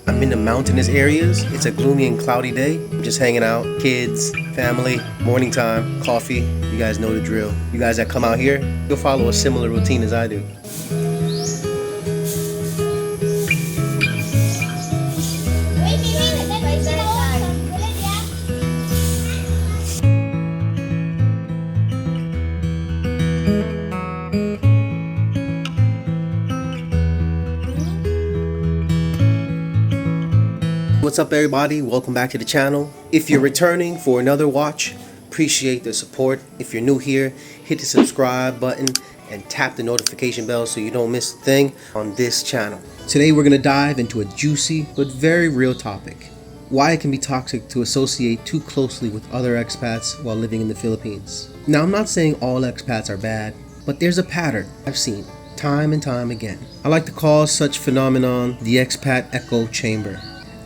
I'm in the mountainous areas. It's a gloomy and cloudy day. I'm just hanging out, kids, family, morning time, coffee. You guys know the drill. You guys that come out here, you'll follow a similar routine as I do. What's up everybody, welcome back to the channel. If you're returning for another watch, appreciate the support. If you're new here, hit the subscribe button and tap the notification bell so you don't miss a thing on this channel. Today we're going to dive into a juicy but very real topic. Why it can be toxic to associate too closely with other expats while living in the Philippines. Now I'm not saying all expats are bad, but there's a pattern I've seen time and time again. I like to call such phenomenon the expat echo chamber.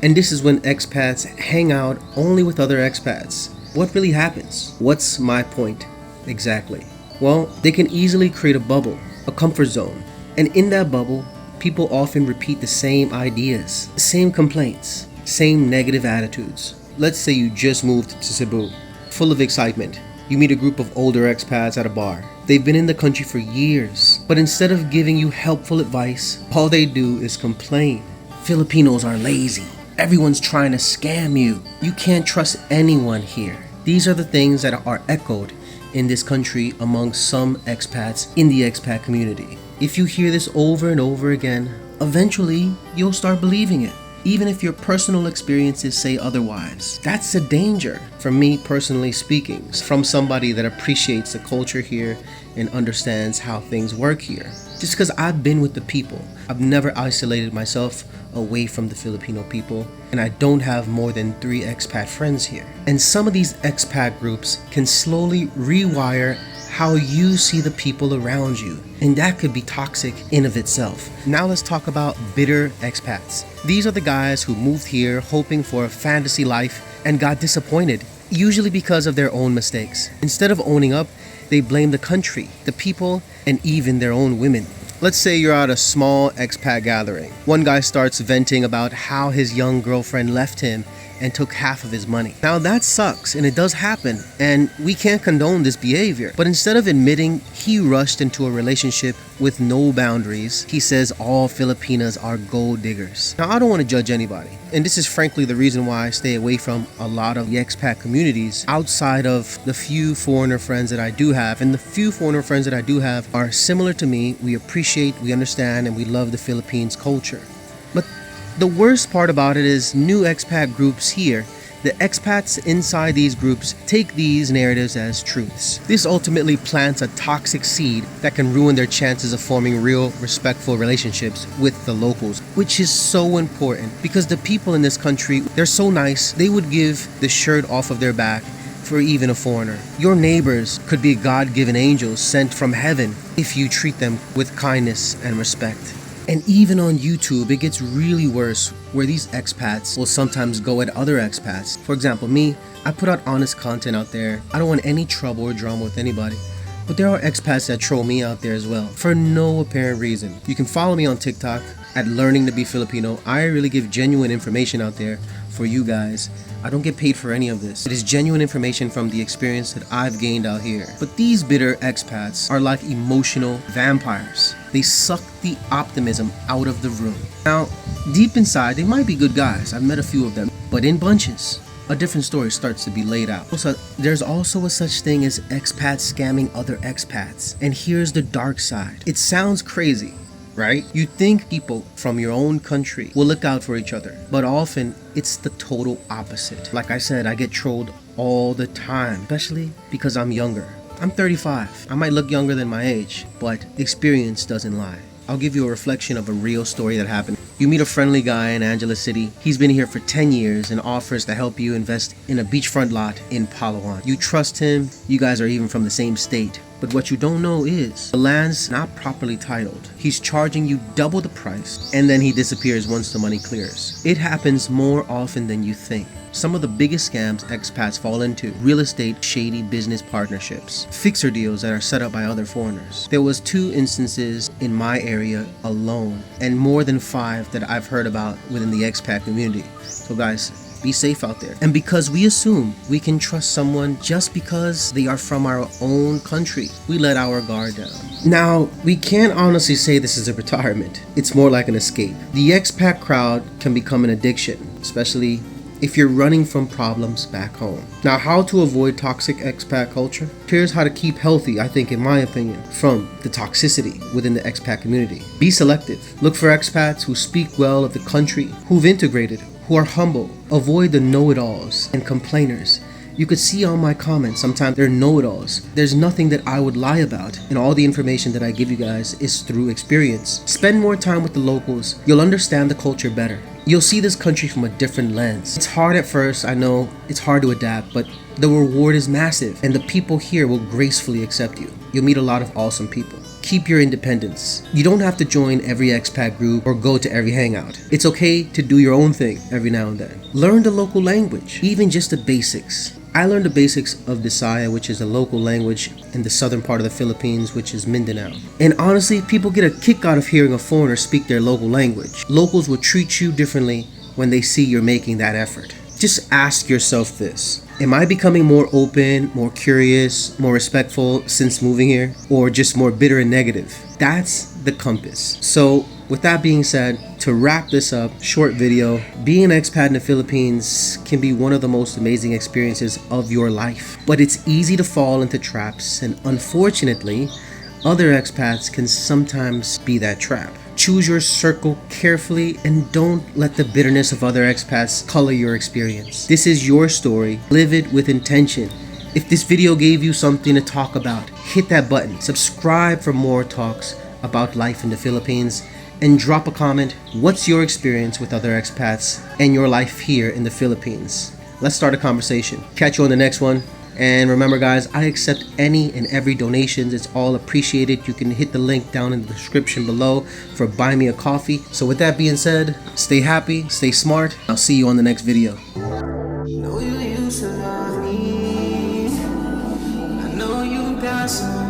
And this is when expats hang out only with other expats. What really happens? What's my point exactly? Well, they can easily create a bubble, a comfort zone. And in that bubble, people often repeat the same ideas, same complaints, same negative attitudes. Let's say you just moved to Cebu, full of excitement. You meet a group of older expats at a bar. They've been in the country for years, but instead of giving you helpful advice, all they do is complain. Filipinos are lazy. Everyone's trying to scam you. You can't trust anyone here. These are the things that are echoed in this country among some expats in the expat community. If you hear this over and over again, eventually you'll start believing it, even if your personal experiences say otherwise. That's the danger, from me personally speaking, from somebody that appreciates the culture here and understands how things work here. Just because I've been with the people, I've never isolated myself away from the Filipino people, and I don't have more than 3 expat friends here. And some of these expat groups can slowly rewire how you see the people around you, and that could be toxic in of itself. Now let's talk about bitter expats. These are the guys who moved here hoping for a fantasy life and got disappointed, usually because of their own mistakes. Instead of owning up, they blame the country, the people, and even their own women. Let's say you're at a small expat gathering. One guy starts venting about how his young girlfriend left him and took half of his money. Now that sucks, and it does happen, and we can't condone this behavior. But instead of admitting he rushed into a relationship with no boundaries, he says all Filipinas are gold diggers. Now I don't want to judge anybody, and this is frankly the reason why I stay away from a lot of the expat communities outside of the few foreigner friends that I do have. And the few foreigner friends that I do have are similar to me. We appreciate, we understand, and we love the Philippines culture. But the worst part about it is new expat groups here. The expats inside these groups take these narratives as truths. This ultimately plants a toxic seed that can ruin their chances of forming real, respectful relationships with the locals, which is so important because the people in this country, they're so nice, they would give the shirt off of their back for even a foreigner. Your neighbors could be God-given angels sent from heaven if you treat them with kindness and respect. And even on YouTube, it gets really worse where these expats will sometimes go at other expats. For example, me, I put out honest content out there. I don't want any trouble or drama with anybody. But there are expats that troll me out there as well for no apparent reason. You can follow me on TikTok at Learning to Be Filipino. I really give genuine information out there for you guys. I don't get paid for any of this. It is genuine information from the experience that I've gained out here. But these bitter expats are like emotional vampires. They suck the optimism out of the room. Now, deep inside, they might be good guys. I've met a few of them, but in bunches, a different story starts to be laid out. Also, there's also a such thing as expats scamming other expats. And here's the dark side. It sounds crazy, right? You think people from your own country will look out for each other, but often it's the total opposite. Like I said, I get trolled all the time, especially because I'm younger. I'm 35. I might look younger than my age, but experience doesn't lie. I'll give you a reflection of a real story that happened. You meet a friendly guy in Angeles City. He's been here for 10 years and offers to help you invest in a beachfront lot in Palawan. You trust him. You guys are even from the same state. But what you don't know is the land's not properly titled. He's charging you double the price and then he disappears once the money clears. It happens more often than you think. Some of the biggest scams expats fall into: real estate shady business partnerships, fixer deals that are set up by other foreigners. There was 2 instances in my area alone and more than 5 that I've heard about within the expat community. So guys, be safe out there. And because we assume we can trust someone just because they are from our own country, we let our guard down. Now, we can't honestly say this is a retirement. It's more like an escape. The expat crowd can become an addiction, especially if you're running from problems back home. Now, how to avoid toxic expat culture? Here's how to keep healthy, I think, in my opinion, from the toxicity within the expat community. Be selective. Look for expats who speak well of the country, who've integrated, who are humble. Avoid the know-it-alls and complainers. You could see on my comments, sometimes they're know-it-alls. There's nothing that I would lie about, and all the information that I give you guys is through experience. Spend more time with the locals. You'll understand the culture better. You'll see this country from a different lens. It's hard at first, I know, it's hard to adapt, but the reward is massive, and the people here will gracefully accept you. You'll meet a lot of awesome people. Keep your independence. You don't have to join every expat group or go to every hangout. It's okay to do your own thing every now and then. Learn the local language, even just the basics. I learned the basics of Bisaya, which is the local language in the southern part of the Philippines, which is Mindanao. And honestly, people get a kick out of hearing a foreigner speak their local language. Locals will treat you differently when they see you're making that effort. Just ask yourself this: am I becoming more open, more curious, more respectful since moving here? Or just more bitter and negative? That's the compass. So with that being said, to wrap this up, short video, being an expat in the Philippines can be one of the most amazing experiences of your life. But it's easy to fall into traps, and unfortunately, other expats can sometimes be that trap. Choose your circle carefully and don't let the bitterness of other expats color your experience. This is your story. Live it with intention. If this video gave you something to talk about, hit that button. Subscribe for more talks about life in the Philippines, and drop a comment. What's your experience with other expats and your life here in the Philippines? Let's start a conversation. Catch you on the next one. And remember guys, I accept any and every donations. It's all appreciated. You can hit the link down in the description below for Buy Me a Coffee. So with that being said, stay happy, stay smart. I'll see you on the next video. Know you used to love me. I know you got some